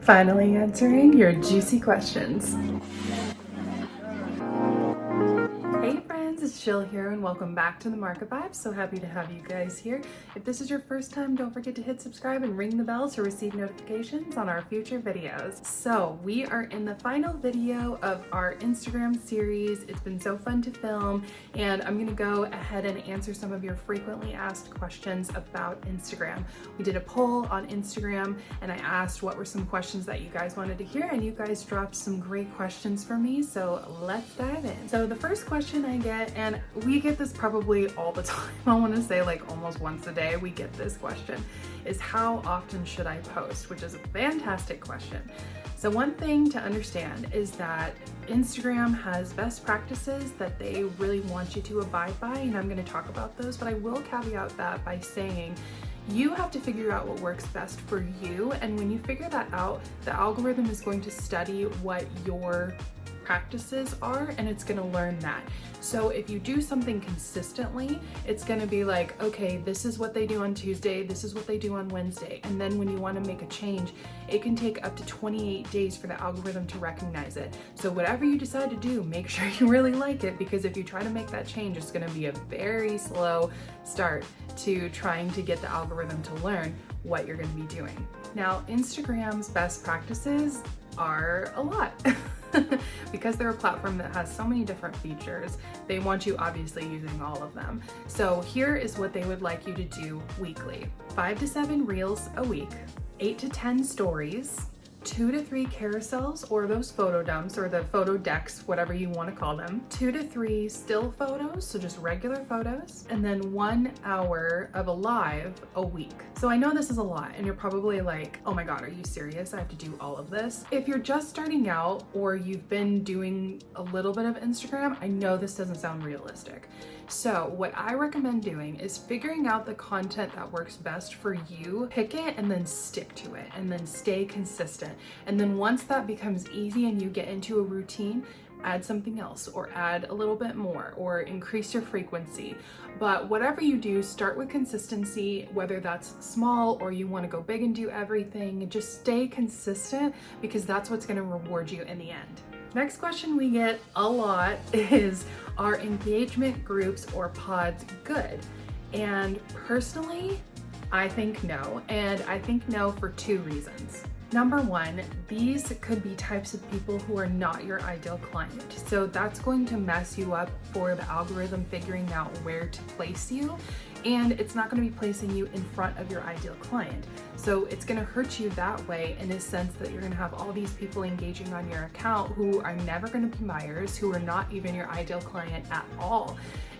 Finally answering your juicy questions. Hey friends, it's Jill here and welcome back to the Market Vibes. So happy to have you guys here. If this is your first time, don't forget to hit subscribe and ring the bell to receive notifications on our future videos. So we are in the final video of our Instagram series. It's been so fun to film, and I'm gonna go ahead and answer some of your frequently asked questions about Instagram. We did a poll on Instagram and I asked what were some questions that you guys wanted to hear, and you guys dropped some great questions for me, so let's dive in. So the first question I get, and we get this probably all the time, I want to say like almost once a day we get this question, is how often should I post? Which is a fantastic question. So one thing to understand is that Instagram has best practices that they really want you to abide by, and I'm going to talk about those, but I will caveat that by saying you have to figure out what works best for you, and when you figure that out, the algorithm is going to study what your practices are and it's going to learn that. So if you do something consistently, it's going to be like, okay, this is what they do on Tuesday, this is what they do on Wednesday. And then when you want to make a change, it can take up to 28 days for the algorithm to recognize it. So whatever you decide to do, make sure you really like it, because if you try to make that change, it's going to be a very slow start to trying to get the algorithm to learn what you're going to be doing. Now, Instagram's best practices are a lot. Because they're a platform that has so many different features, they want you obviously using all of them. So here is what they would like you to do weekly. 5 to 7 reels a week, 8 to 10 stories, 2 to 3 carousels, or those photo dumps, or the photo decks, whatever you want to call them, 2 to 3 still photos, so just regular photos, and then 1 hour of a live a week. So I know this is a lot, and you're probably like, oh my god, are you serious? I have to do all of this? If you're just starting out, or you've been doing a little bit of Instagram, I know this doesn't sound realistic. So what I recommend doing is figuring out the content that works best for you, pick it, and then stick to it, and then stay consistent. And then once that becomes easy and you get into a routine, add something else, or add a little bit more, or increase your frequency. But whatever you do, start with consistency, whether that's small or you want to go big and do everything. Just stay consistent, because that's what's going to reward you in the end. Next question we get a lot is, are engagement groups or pods good? And personally, I think no, and I think no for 2 reasons. Number one, these could be types of people who are not your ideal client. So that's going to mess you up for the algorithm figuring out where to place you. And it's not going to be placing you in front of your ideal client. So it's going to hurt you that way, in a sense that you're going to have all these people engaging on your account who are never going to be buyers, who are not even your ideal client at all.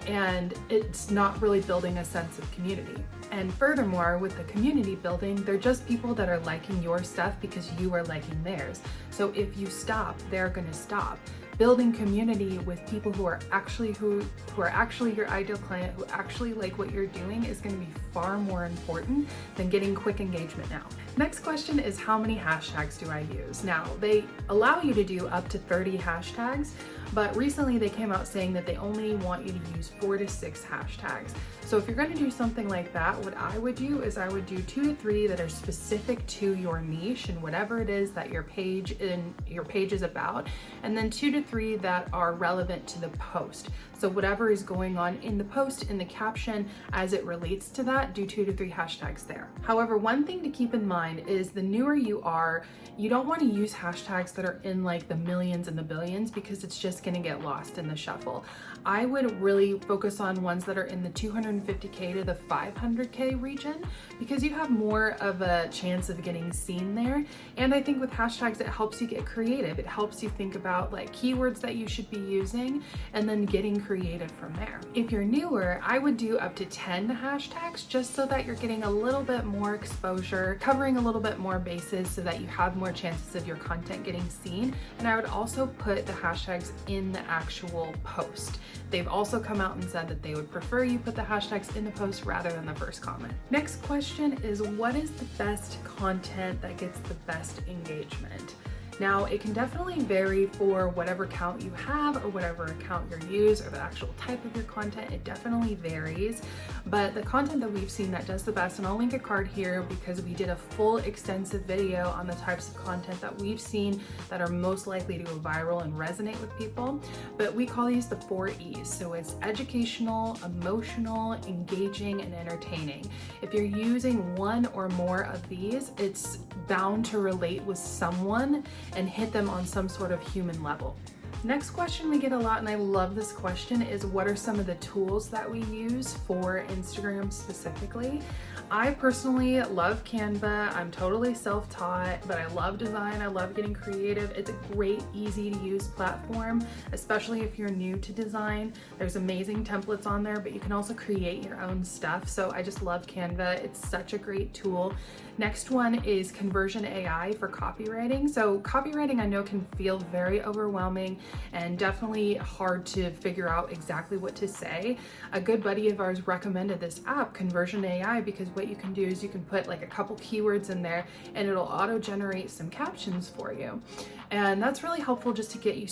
And it's not really building a sense of community. And furthermore, with the community building, they're just people that are liking your stuff because you are liking theirs. So if you stop, they're going to stop. Building community with people who are actually your ideal client, who actually like what you're doing, is going to be far more important than getting quick engagement now. Next question is, how many hashtags do I use? Now, they allow you to do up to 30 hashtags, but recently they came out saying that they only want you to use 4 to 6 hashtags. So if you're going to do something like that, what I would do is I would do 2 to 3 that are specific to your niche and whatever it is that your page is about, and then 2 to 3 that are relevant to the post. So whatever is going on in the post, in the caption, as it relates to that, do 2 to 3 hashtags there. However, one thing to keep in mind is, the newer you are, you don't want to use hashtags that are in like the millions and the billions, because it's just going to get lost in the shuffle. I would really focus on ones that are in the 250K to the 500K region, because you have more of a chance of getting seen there. And I think with hashtags, it helps you get creative. It helps you think about like keywords that you should be using, and then getting creative from there. If you're newer, I would do up to 10 hashtags, just so that you're getting a little bit more exposure, covering a little bit more bases, so that you have more chances of your content getting seen. And I would also put the hashtags in the actual post. They've also come out and said that they would prefer you put the hashtags in the post rather than the first comment. Next question is, what is the best content that gets the best engagement? Now, it can definitely vary for whatever account you have or whatever account you're using or the actual type of your content. It definitely varies, but the content that we've seen that does the best, and I'll link a card here because we did a full extensive video on the types of content that we've seen that are most likely to go viral and resonate with people, but we call these the 4 E's. So it's educational, emotional, engaging, and entertaining. If you're using one or more of these, it's bound to relate with someone and hit them on some sort of human level. Next question we get a lot, and I love this question, is what are some of the tools that we use for Instagram specifically? I personally love Canva. I'm totally self-taught, but I love design. I love getting creative. It's a great, easy to use platform, especially if you're new to design. There's amazing templates on there, but you can also create your own stuff. So I just love Canva. It's such a great tool. Next one is Conversion AI for copywriting. So copywriting I know can feel very overwhelming and definitely hard to figure out exactly what to say. A good buddy of ours recommended this app, Conversion AI, because what you can do is you can put like a couple keywords in there and it'll auto-generate some captions for you. And that's really helpful just to get you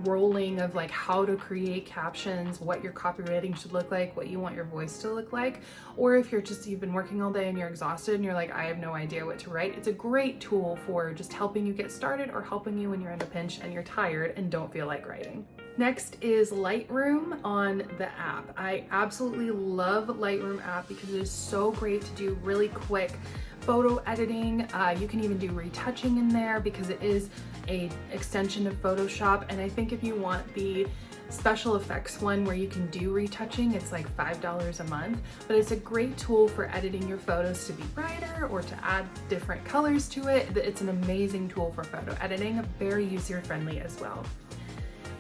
rolling of like how to create captions, what your copywriting should look like, what you want your voice to look like. Or if you've been working all day and you're exhausted and you're like, I have no idea what to write, it's a great tool for just helping you get started or helping you when you're in a pinch and you're tired and don't feel like writing. Next is Lightroom on the app. I absolutely love Lightroom app because it is so great to do really quick photo editing. You can even do retouching in there because it is an extension of Photoshop. And I think if you want the special effects one where you can do retouching, it's like $5 a month, but it's a great tool for editing your photos to be brighter or to add different colors to it. It's an amazing tool for photo editing, very user-friendly as well.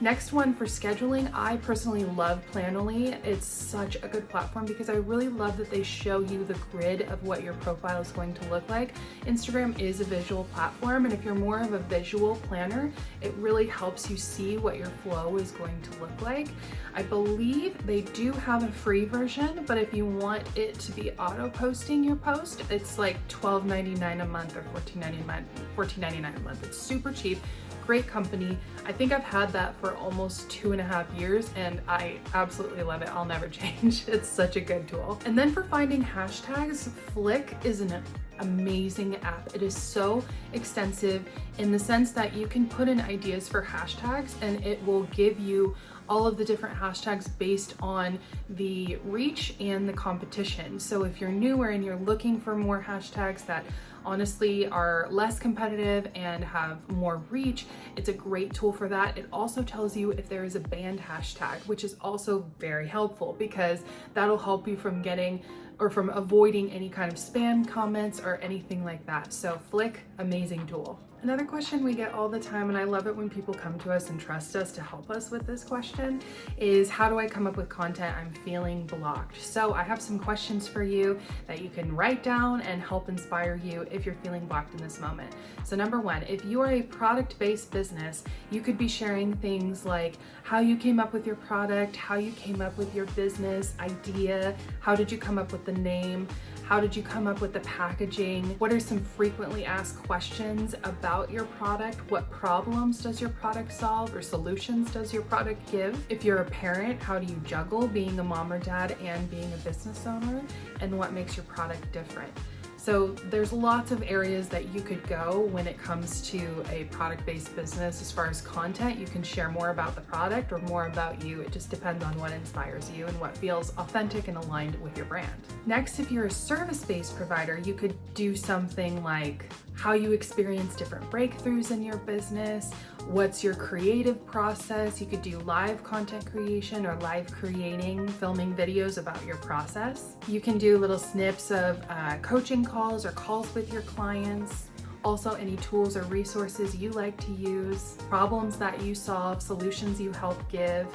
Next one for scheduling, I personally love Planoly. It's such a good platform because I really love that they show you the grid of what your profile is going to look like. Instagram is a visual platform, and if you're more of a visual planner, it really helps you see what your flow is going to look like. I believe they do have a free version, but if you want it to be auto-posting your post, it's like $12.99 a month or $14.99 a month. It's super cheap. Great company. I think I've had that for almost 2.5 years and I absolutely love it. I'll never change. It's such a good tool. And then for finding hashtags, Flick is an amazing app. It is so extensive in the sense that you can put in ideas for hashtags and it will give you all of the different hashtags based on the reach and the competition. So if you're newer and you're looking for more hashtags that honestly are less competitive and have more reach, it's a great tool for that. It also tells you if there is a banned hashtag, which is also very helpful because that'll help you from getting or from avoiding any kind of spam comments or anything like that. So Flick, amazing tool. Another question we get all the time, and I love it when people come to us and trust us to help us with this question, is how do I come up with content? I'm feeling blocked. So I have some questions for you that you can write down and help inspire you if you're feeling blocked in this moment. So number one, if you are a product-based business, you could be sharing things like how you came up with your product, how you came up with your business idea, how did you come up with the name, how did you come up with the packaging? What are some frequently asked questions about your product? What problems does your product solve or solutions does your product give? If you're a parent, how do you juggle being a mom or dad and being a business owner? And what makes your product different? So there's lots of areas that you could go when it comes to a product-based business. As far as content, you can share more about the product or more about you. It just depends on what inspires you and what feels authentic and aligned with your brand. Next, if you're a service-based provider, you could do something like how you experience different breakthroughs in your business, what's your creative process. You could do live content creation or live creating, filming videos about your process. You can do little snips of coaching calls or calls with your clients. Also, any tools or resources you like to use, problems that you solve, solutions you help give,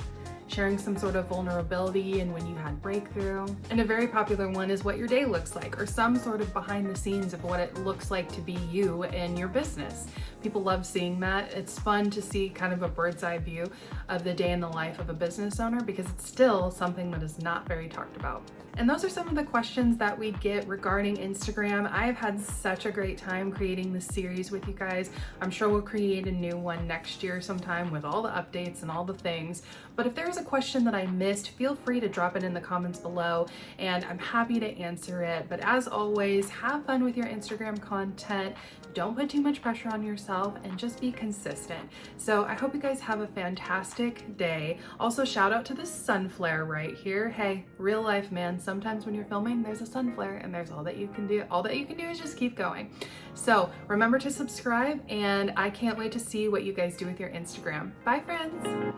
sharing some sort of vulnerability and when you had breakthrough. And a very popular one is what your day looks like, or some sort of behind the scenes of what it looks like to be you in your business. People love seeing that. It's fun to see kind of a bird's eye view of the day in the life of a business owner because it's still something that is not very talked about. And those are some of the questions that we get regarding Instagram. I have had such a great time creating this series with you guys. I'm sure we'll create a new one next year sometime with all the updates and all the things. But if there's a question that I missed, feel free to drop it in the comments below and I'm happy to answer it. But as always, have fun with your Instagram content. Don't put too much pressure on yourself and just be consistent. So I hope you guys have a fantastic day. Also, shout out to the sun flare right here. Hey, real life, man. Sometimes when you're filming, there's a sun flare and there's all that you can do. All that you can do is just keep going. So remember to subscribe and I can't wait to see what you guys do with your Instagram. Bye, friends.